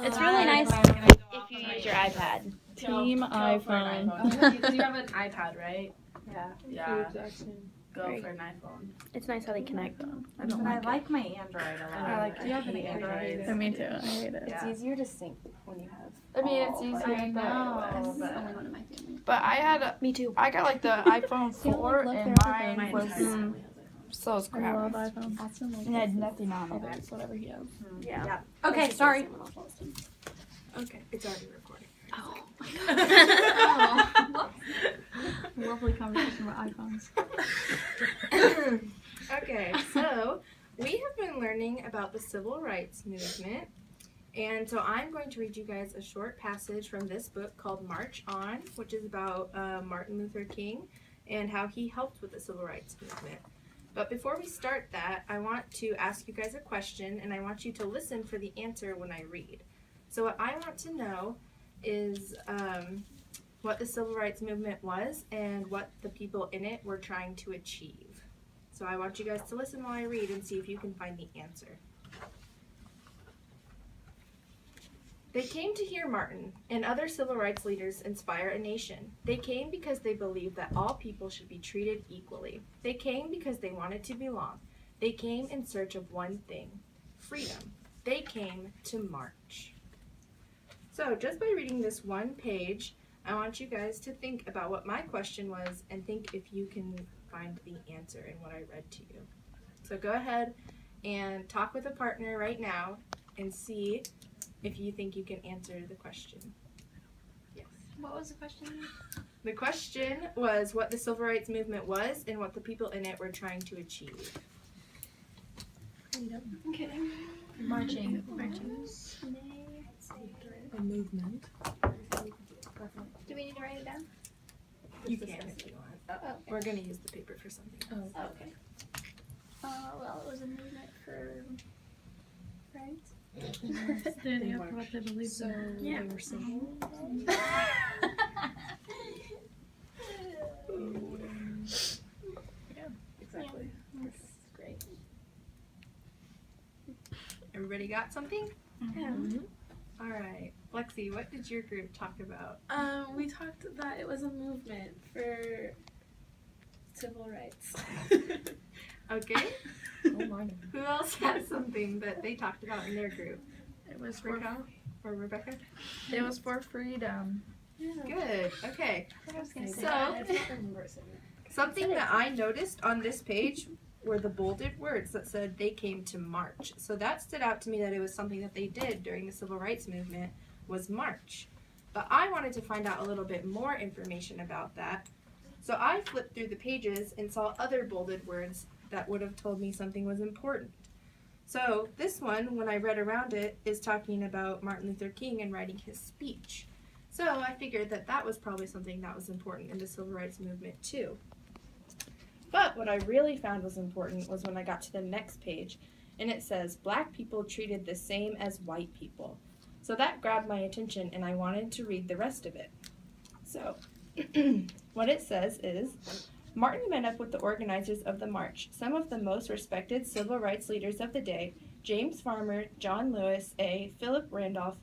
It's really nice if you use your iPad. Team iPhone. You have an iPad, right? Yeah. Go for an iPhone. It's nice how they connect. I like my Android a lot. I like you have an Android. Me too. I hate it. It's easier to sync when you have. I mean, it's easier, I know, but but Only one of my family. I had Me too. I got like the iPhone 4 love and their mine was so I scrappy. love iPhones. And it had nothing on it. It's whatever he has. yeah. Okay, sorry. Okay, it's already recording. Lovely conversation about iPhones. Okay, so we have been learning about the civil rights movement, and so I'm going to read you guys a short passage from this book called March On, which is about Martin Luther King and how he helped with the civil rights movement. But before we start that, I want to ask you guys a question, and I want you to listen for the answer when I read. So what I want to know is what the civil rights movement was and what the people in it were trying to achieve. So I want you guys to listen while I read and see if you can find the answer. They came to hear Martin and other civil rights leaders inspire a nation. They came because they believed that all people should be treated equally. They came because they wanted to belong. They came in search of one thing, freedom. They came to march. So just by reading this one page, I want you guys to think about what my question was and think if you can find the answer in what I read to you. So go ahead and talk with a partner right now and see if you think you can answer the question. Yes. What was the question? The question was what the civil rights movement was and what the people in it were trying to achieve. Okay. Marching. A movement. Do we need to write it down? You can if you want. Okay. We're going to use the paper for something else. Oh, okay. Well, it was a movement for rights. Standing up for what they believe in. They were civil. Exactly. That's great. Everybody got something? Yeah. All right. Lexi, what did your group talk about? We talked that it was a movement for civil rights. Okay. Oh my. Who else has something that they talked about in their group? It was for Raquel or Rebecca? It was for freedom. Good. Okay. I was gonna say So- that. I don't remember saying that. Something that I noticed on this page were the bolded words that said they came to march. So that stood out to me that it was something that they did during the civil rights movement was march. But I wanted to find out a little bit more information about that. So I flipped through the pages and saw other bolded words that would have told me something was important. So this one, when I read around it, is talking about Martin Luther King and writing his speech. So I figured that that was probably something that was important in the civil rights movement too. But what I really found was important was when I got to the next page, and it says, Black people treated the same as white people. So that grabbed my attention, and I wanted to read the rest of it. So, what it says is, Martin met up with the organizers of the march, some of the most respected civil rights leaders of the day, James Farmer, John Lewis, Philip Randolph,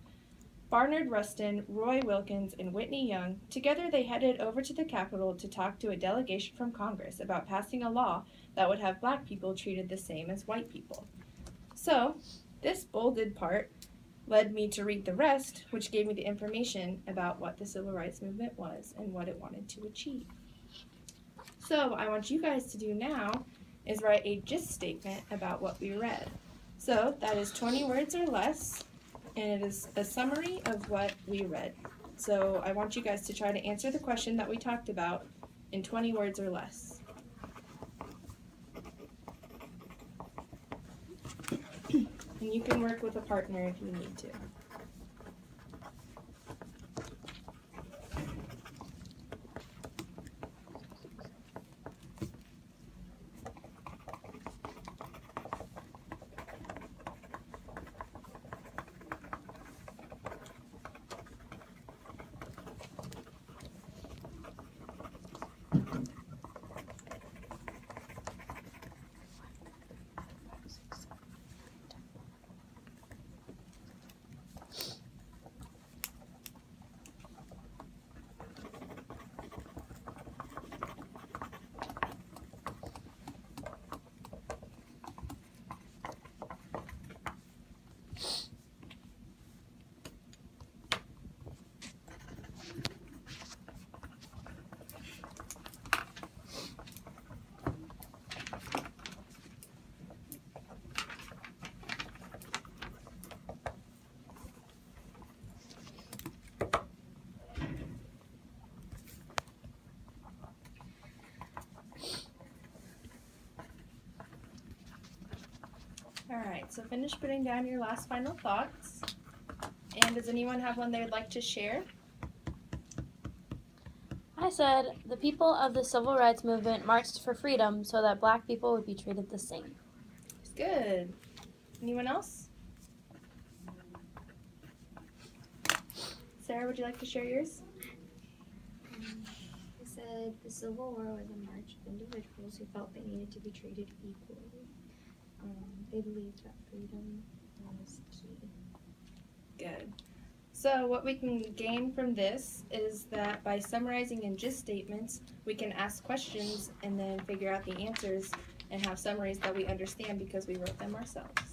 Barnard Rustin, Roy Wilkins, and Whitney Young. Together they headed over to the Capitol to talk to a delegation from Congress about passing a law that would have Black people treated the same as white people. So, this bolded part led me to read the rest, which gave me the information about what the civil rights movement was and what it wanted to achieve. So, what I want you guys to do now is write a gist statement about what we read. So, that is 20 words or less, and it is a summary of what we read. So, I want you guys to try to answer the question that we talked about in 20 words or less. And you can work with a partner if you need to. right, so finish putting down your last final thoughts. And does anyone have one they would like to share? I said the people of the civil rights movement marched for freedom so that black people would be treated the same. Good. Anyone else? Sarah, would you like to share yours? I said the Civil War was a march of individuals who felt they needed to be treated equally. They believed that freedom was key. Good. So what we can gain from this is that by summarizing in gist statements, we can ask questions and then figure out the answers and have summaries that we understand because we wrote them ourselves.